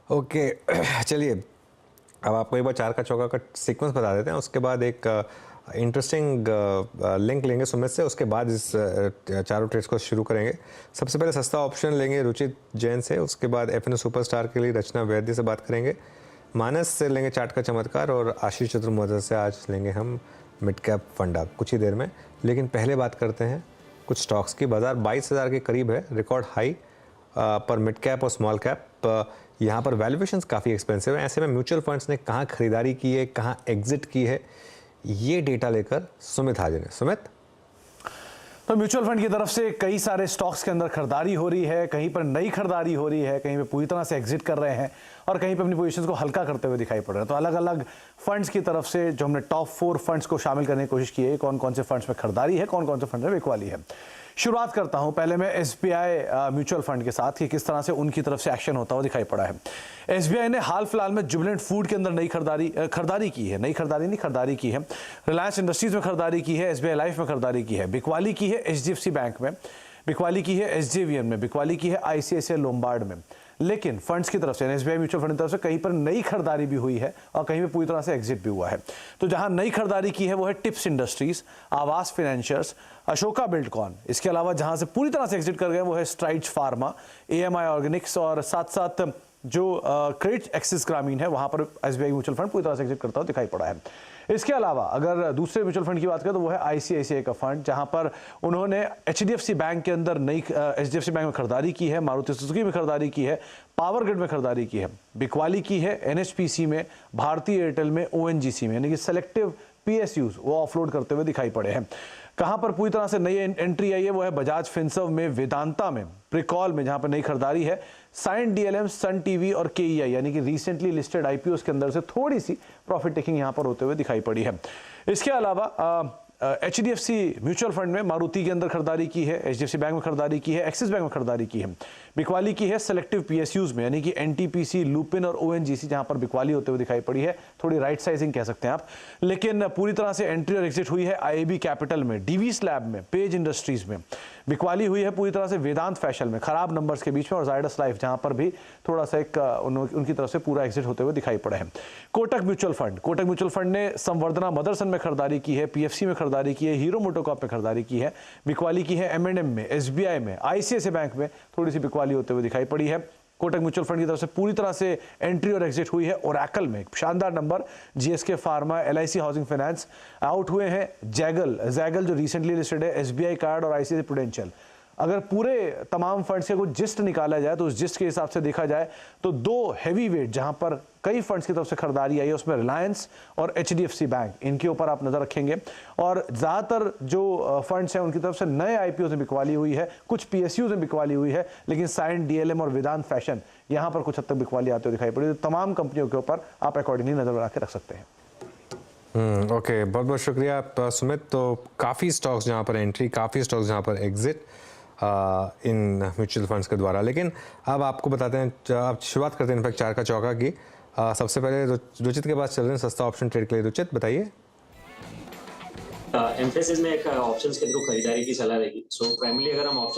Okay चलिए, अब आपको एक बार चार का चौका का सीक्वेंस बता देते हैं, उसके बाद एक इंटरेस्टिंग लिंक लेंगे सुमित से, उसके बाद इस चारों ट्रेड्स को शुरू करेंगे। सबसे पहले सस्ता ऑप्शन लेंगे रुचित जैन से, उसके बाद एफएनओ सुपरस्टार के लिए रचना वैद्य से बात करेंगे, मानस से लेंगे चार्ट का चमत्कार, और आशीष चतुर्वेदी से आज लेंगे हम मिड कैप फंडा कुछ ही देर में। लेकिन पहले बात करते हैं कुछ स्टॉक्स की। बाजार 22,000 के करीब है, रिकॉर्ड हाई पर मिड कैप और स्मॉल कैप। यहाँ पर वैल्यूएशंस काफ़ी एक्सपेंसिव है। ऐसे में म्यूचुअल फंड्स ने कहाँ खरीदारी की है, कहाँ एग्जिट की है, ये डेटा लेकर सुमित हाजिर है। सुमित, तो म्यूचुअल फंड की तरफ से कई सारे स्टॉक्स के अंदर खरीदारी हो रही है, कहीं पर नई खरीदारी हो रही है, कहीं पे पूरी तरह से एग्जिट कर रहे हैं और कहीं पे अपनी पोजीशंस को हल्का करते हुए दिखाई पड़ रहे हैं। तो अलग अलग फंड्स की तरफ से जो हमने टॉप 4 फंड्स को शामिल करने की कोशिश की है, कौन कौन से फंड्स में खरीदारी है, कौन कौन से फंड में बिकवाली है। शुरुआत करता हूं पहले मैं एसबीआई म्यूचुअल फंड के साथ कि किस तरह से उनकी तरफ से एक्शन होता हुआ दिखाई पड़ा है। एसबीआई ने हाल फिलहाल में जुबिलेंट फूड के अंदर नई खरीदारी की है, नई खरीदारी की है। रिलायंस इंडस्ट्रीज में खरीदारी की है, एसबीआई लाइफ में खरीदारी की है, बिकवाली की है एचडीएफसी बैंक में, बिकवाली की है एसजेवीएन में, बिकवाली की है आईसीआईसीआई लोम्बार्ड में। लेकिन फंड्स की तरफ से, एसबीआई म्यूचुअल फंड की तरफ से कहीं पर नई खरीदारी भी हुई है और कहीं पर पूरी तरह से एग्जिट भी हुआ है। तो जहां नई खरीदारी की है वो है टिप्स इंडस्ट्रीज, आवास फाइनेंशियर्स, अशोका बिल्डकॉन। इसके अलावा जहां से पूरी तरह से एग्जिट कर गए वो है स्ट्राइड्स फार्मा, एएमआई ऑर्गेनिक्स और साथ साथ जो क्रेडिट एक्सिस ग्रामीण है वहां पर एसबीआई म्यूचुअल फंड पूरी तरह से एग्जिट करता हुआ दिखाई पड़ा है। इसके अलावा अगर दूसरे म्यूचुअल फंड की बात करें तो वो है आईसीआईसीआई का फंड, जहां पर उन्होंने एचडीएफसी बैंक के अंदर नई एचडीएफसी बैंक में खरीदारी की है, मारुति सुजुकी में खरीदारी की है, पावर ग्रिड में खरीदारी की है, बिकवाली की है एनएचपीसी में, भारतीय एयरटेल में, ओएनजीसी में, यानी कि सेलेक्टिव पीएसयूज वो ऑफलोड करते हुए दिखाई पड़े हैं। कहां पर पूरी तरह से नई एंट्री आई है वो है बजाज फिनसर्व में, वेदांता में, प्रिकॉल में जहां पर नई खरीदारी है, साइन डीएलएम, सन टीवी और केईआई यानी कि रिसेंटली लिस्टेड आईपीओस के अंदर से थोड़ी सी प्रॉफिट टेकिंग यहां पर होते हुए दिखाई पड़ी है। इसके अलावा एचडीएफसी म्यूचुअल फंड में मारुति के अंदर खरीदारी की है, एचडीएफसी बैंक में खरीदारी की है, एक्सिस बैंक में खरीदारी की है, बिकवाली की है सेलेक्टिव पीएसयूज में यानी कि एनटीपीसी, लुपिन और ओएनजीसी जहां पर बिकवाली होते हुए दिखाई पड़ी है। थोड़ी राइट साइजिंग कह सकते हैं आप। लेकिन पूरी तरह से एंट्री और एग्जिट हुई है आईएबी कैपिटल में, डीवी स्लैब में, पेज इंडस्ट्रीज में। बिकवाली हुई है पूरी तरह से वेदांत फैशन में, खराब नंबर्स के बीच में, और जायडस लाइफ जहां पर भी थोड़ा सा एक उनकी तरफ से पूरा एग्जिट होते हुए दिखाई पड़े हैं। कोटक म्यूचुअल फंड ने संवर्धना मदरसन में खरीदारी की है, पीएफसी में खरीदारी की है, हीरो मोटोकॉर्प में खरीदारी की है, बिकवाली की है एम&एम में, एसबीआई में, आईसीआईसीआई बैंक में थोड़ी सी बिकवाली होते हुए दिखाई पड़ी है। कोटक म्यूचुअल फंड की तरफ से पूरी तरह से एंट्री और एग्जिट हुई है ओरेकल में, शानदार number, GSK pharma, LIC housing finance. Out हुए हैं जैगल जो रिसेंटली लिस्टेड है, एसबीआई कार्ड और आईसीआईसीआई प्रूडेंशियल। अगर पूरे तमाम फंड्स के कुछ जिस्ट निकाला जाए तो उस जिस्ट के हिसाब से देखा जाए तो 2 हैवी वेट जहां पर कई फंड्स की तरफ से खरीदारी आई है उसमें रिलायंस और एचडीएफसी बैंक, इनके ऊपर आप नजर रखेंगे। और ज्यादातर जो फंड्स हैं उनकी तरफ से नए आईपीओ में बिकवाली हुई है, कुछ पीएसयू में बिकवाली हुई है, लेकिन साइन डीएलएम और वेदांत फैशन यहां पर कुछ हद तक बिकवाली आते हुए दिखाई पड़ी। तो तमाम कंपनियों के ऊपर आप अकॉर्डिंगली नजर बना के रख सकते हैं। ओके, बहुत बहुत शुक्रिया सुमित। तो काफ़ी स्टॉक्स जहाँ पर एंट्री, काफ़ी स्टॉक्स जहाँ पर एग्जिट इन म्यूचुअल फंड्स के द्वारा। लेकिन अब आपको बताते हैं, आप शुरुआत करते हैं इनफैक्ट चार का चौका की। सबसे पहले रुचित के पास चल रहे हैं सस्ता ऑप्शन ट्रेड के लिए। रुचित बताइए। एम्फेसिस में एक ऑप्शंस के थ्रू खरीदारी की सलाह रहेगी। सो प्राइमरली अगर हम ऑप्शन